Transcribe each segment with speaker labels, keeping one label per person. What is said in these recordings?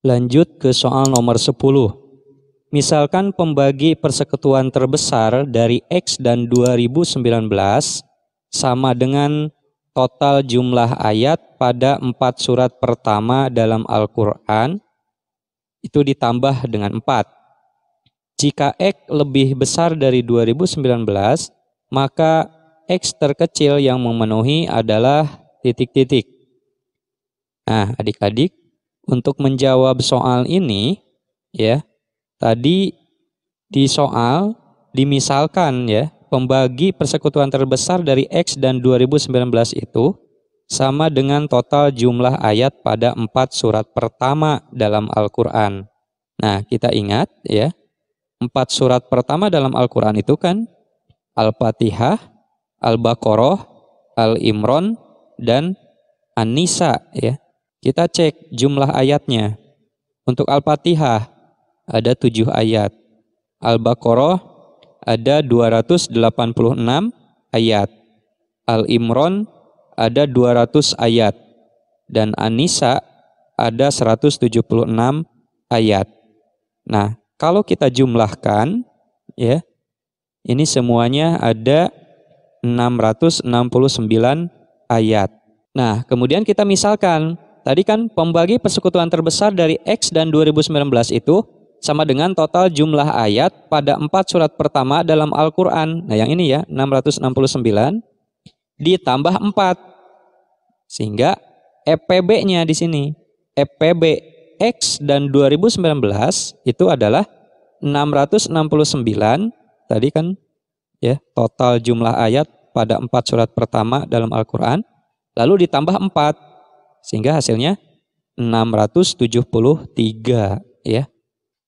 Speaker 1: Lanjut ke soal nomor 10. Misalkan pembagi persekutuan terbesar dari X dan 2019 sama dengan total jumlah ayat pada 4 surat pertama dalam Al-Quran, itu ditambah dengan 4. Jika X lebih besar dari 2019, maka X terkecil yang memenuhi adalah titik-titik. Nah, adik-adik, untuk menjawab soal ini, ya, tadi di soal dimisalkan ya, pembagi persekutuan terbesar dari X dan 2019 itu sama dengan total jumlah ayat pada 4 surat pertama dalam Al-Quran. Nah, kita ingat ya, 4 surat pertama dalam Al-Quran itu kan Al-Fatihah, Al-Baqarah, Al-Imran, dan An-Nisa ya. Kita cek jumlah ayatnya. Untuk Al-Fatihah ada 7 ayat. Al-Baqarah ada 286 ayat. Al-Imran ada 200 ayat. Dan An-Nisa ada 176 ayat. Nah, kalau kita jumlahkan ya, ini semuanya ada 669 ayat. Nah, kemudian kita misalkan tadi kan pembagi persekutuan terbesar dari X dan 2019 itu sama dengan total jumlah ayat pada 4 surat pertama dalam Al-Quran. Nah yang ini ya, 669 ditambah 4. Sehingga EPB-nya di sini, EPB X dan 2019 itu adalah 669, tadi kan ya, total jumlah ayat pada 4 surat pertama dalam Al-Quran, lalu ditambah 4. Sehingga hasilnya 673 ya.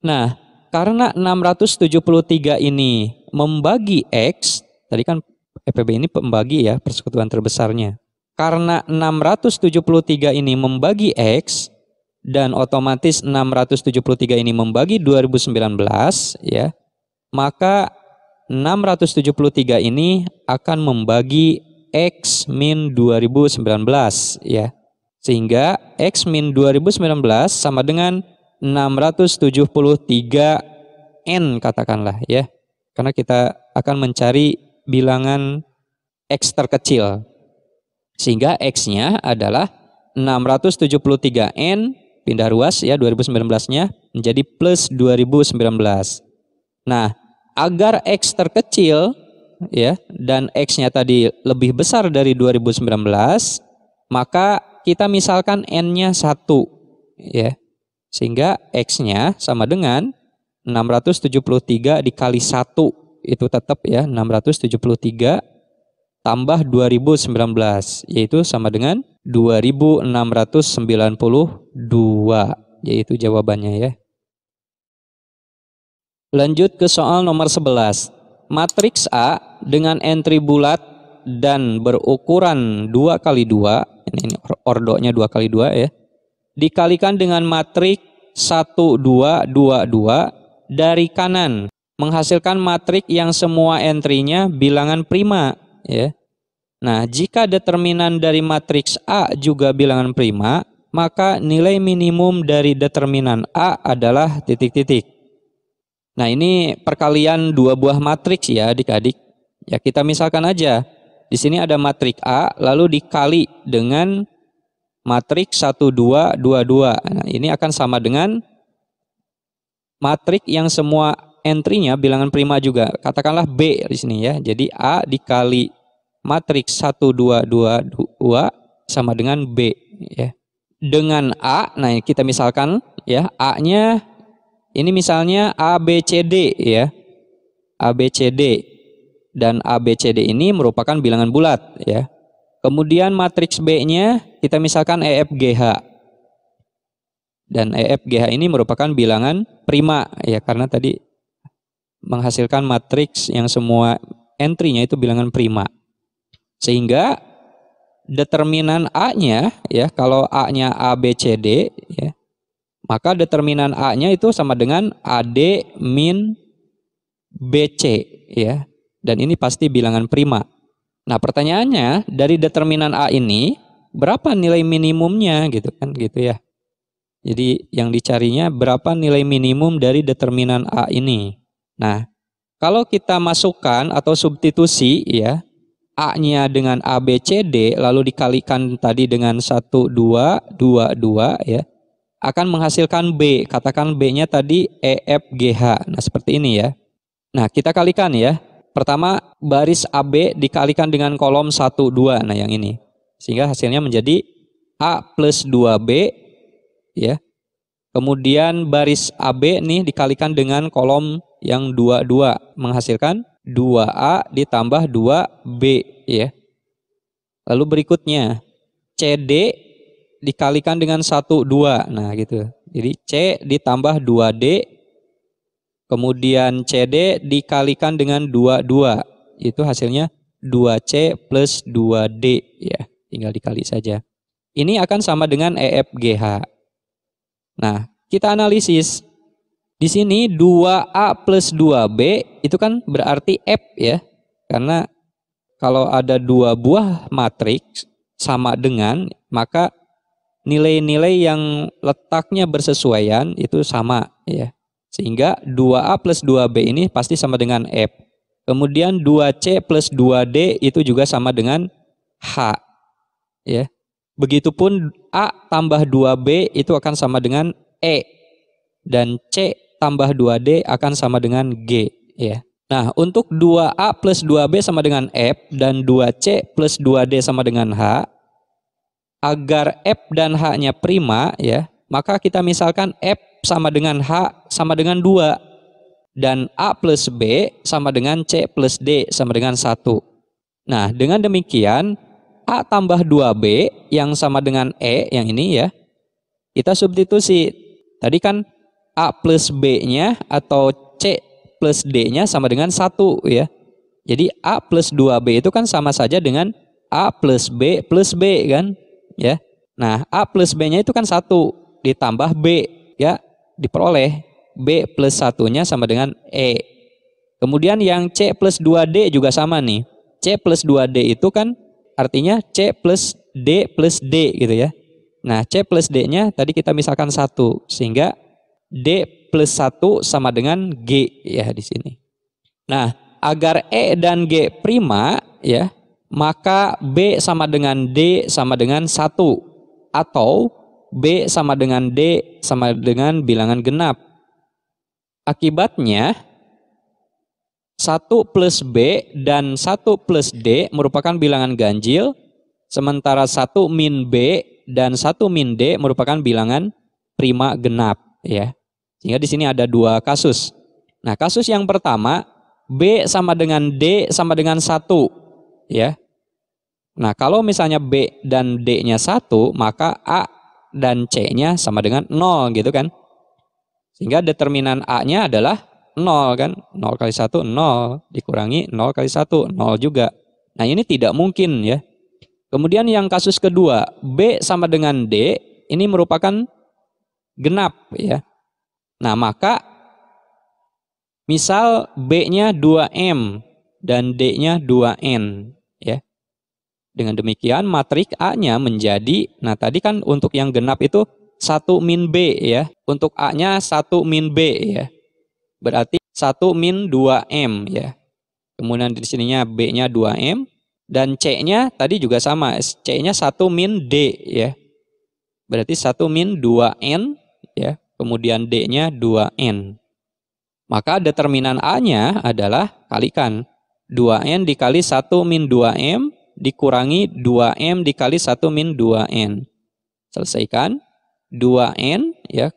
Speaker 1: Nah, karena 673 ini membagi X, tadi kan EPB ini pembagi ya, persekutuan terbesarnya. Karena 673 ini membagi X dan otomatis 673 ini membagi 2019 ya, maka 673 ini akan membagi X min 2019 ya. Sehingga X min 2019 sama dengan 673N katakanlah ya. Karena kita akan mencari bilangan X terkecil. Sehingga X-nya adalah 673N, pindah ruas ya 2019-nya menjadi plus 2019. Nah, agar X terkecil ya dan X-nya tadi lebih besar dari 2019, maka kita misalkan N-nya 1 ya. Sehingga X-nya sama dengan 673 dikali 1 itu tetap ya 673 tambah 2019 yaitu sama dengan 2692 yaitu jawabannya ya. Lanjut ke soal nomor 11. Matriks A dengan entry bulat dan berukuran 2 kali 2, ini ordonya 2 kali 2 ya, dikalikan dengan matriks 1, 2, 2, 2 dari kanan, menghasilkan matriks yang semua entry-nya bilangan prima ya. Nah, jika determinan dari matriks A juga bilangan prima, maka nilai minimum dari determinan A adalah titik-titik. Nah, ini perkalian 2 buah matriks ya adik-adik. Ya, kita misalkan aja di sini ada matriks A lalu dikali dengan matriks 1, 2, 2, 2. Nah, ini akan sama dengan matriks yang semua entry-nya bilangan prima juga. Katakanlah B di sini ya. Jadi A dikali matriks 1, 2, 2, 2 sama dengan B ya. Dengan A, nah kita misalkan ya, A-nya ini misalnya A, B, C, D ya. A, B, C, D. Dan A, B, C, D ini merupakan bilangan bulat ya. Kemudian matriks B-nya kita misalkan E, F, G, H. Dan E, F, G, H ini merupakan bilangan prima ya, karena tadi menghasilkan matriks yang semua entry-nya itu bilangan prima. Sehingga determinan A-nya ya, kalau A-nya A, B, C, D ya, maka determinan A-nya itu sama dengan AD min BC ya. Dan ini pasti bilangan prima. Nah, pertanyaannya dari determinan A ini berapa nilai minimumnya gitu kan gitu ya. Jadi yang dicarinya berapa nilai minimum dari determinan A ini. Nah, kalau kita masukkan atau substitusi ya, A-nya dengan A, B, C, D lalu dikalikan tadi dengan 1, 2, 2, 2 ya, akan menghasilkan B. Katakan B-nya tadi E, F, G, H. Nah, seperti ini ya. Nah, kita kalikan ya. Pertama baris AB dikalikan dengan kolom 1, 2. Nah, yang ini. Sehingga hasilnya menjadi A plus 2B ya. Kemudian baris AB nih dikalikan dengan kolom yang 2, 2. Menghasilkan 2A ditambah 2B ya. Lalu berikutnya CD dikalikan dengan 1, 2. Nah gitu. Jadi C ditambah 2D. Kemudian CD dikalikan dengan 2, 2. Itu hasilnya 2C plus 2D ya. Tinggal dikali saja. Ini akan sama dengan EFGH. Nah, kita analisis. Di sini 2A plus 2B itu kan berarti F ya. Karena kalau ada dua buah matriks sama dengan, maka nilai-nilai yang letaknya bersesuaian itu sama ya. Sehingga 2A plus 2B ini pasti sama dengan F. Kemudian 2C plus 2D itu juga sama dengan H ya. Begitupun A tambah 2B itu akan sama dengan E. Dan C tambah 2D akan sama dengan G ya. Nah, untuk 2A plus 2B sama dengan F dan 2C plus 2D sama dengan H, agar F dan H-nya prima ya, maka kita misalkan F sama dengan H sama dengan 2 dan A plus B sama dengan C plus D sama dengan 1. Nah, dengan demikian A tambah 2B yang sama dengan E yang ini ya, kita substitusi. Tadi kan A plus B-nya atau C plus D-nya sama dengan 1 ya. Jadi A plus 2B itu kan sama saja dengan A plus B kan ya. Nah, A plus B-nya itu kan 1 ditambah B ya, diperoleh B plus 1-nya sama dengan E. Kemudian yang C plus 2D juga sama nih. C plus 2D itu kan artinya C plus D gitu ya. Nah, C plus D-nya tadi kita misalkan 1 sehingga D plus 1 sama dengan G ya di sini. Nah, agar E dan G prima ya, maka B sama dengan D sama dengan 1 atau B sama dengan D sama dengan bilangan genap. Akibatnya 1 plus B dan 1 plus D merupakan bilangan ganjil, sementara 1 min B dan 1 min D merupakan bilangan prima genap ya. Sehingga di sini ada dua kasus. Nah, kasus yang pertama B sama dengan D sama dengan 1 ya. Nah, kalau misalnya B dan D-nya 1, maka A dan C-nya sama dengan 0 gitu kan. Sehingga determinan A-nya adalah 0 kan. 0 kali 1 0 dikurangi 0 kali 1 0 juga. Nah, ini tidak mungkin ya. Kemudian yang kasus kedua, B sama dengan D ini merupakan genap ya. Nah, maka misal B-nya 2M dan D-nya 2N ya. Dengan demikian matrik A-nya menjadi, nah tadi kan untuk yang genap itu 1 min B ya. Untuk A-nya 1 min B ya. Berarti 1 min 2M ya. Kemudian di sininya B-nya 2M dan C-nya tadi juga sama, C-nya 1 min D ya. Berarti 1 min 2N ya. Kemudian D-nya 2N. Maka determinan A-nya adalah kalikan 2N dikali 1 min 2M dikurangi 2M dikali 1 min 2N. Selesaikan 2N ya.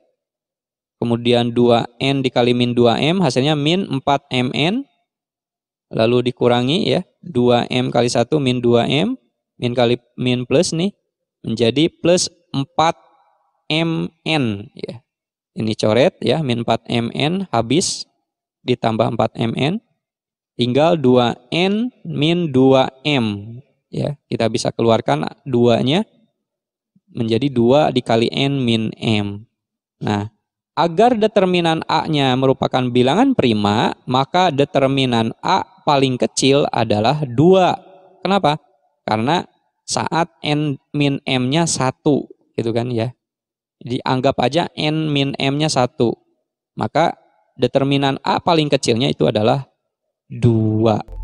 Speaker 1: Kemudian 2N dikali min 2M hasilnya min 4MN. Lalu dikurangi ya 2M kali 1 min 2M. Min kali min plus nih menjadi plus 4MN ya. Ini coret ya, min 4MN habis ditambah 4MN tinggal 2N min 2M. Ya, kita bisa keluarkan 2-nya menjadi 2 dikali N min M. Nah, agar determinan A-nya merupakan bilangan prima, maka determinan A paling kecil adalah 2. Kenapa? Karena saat N min M-nya 1, gitu kan ya. Jadi anggap aja N min M-nya 1. Maka determinan A paling kecilnya itu adalah 2.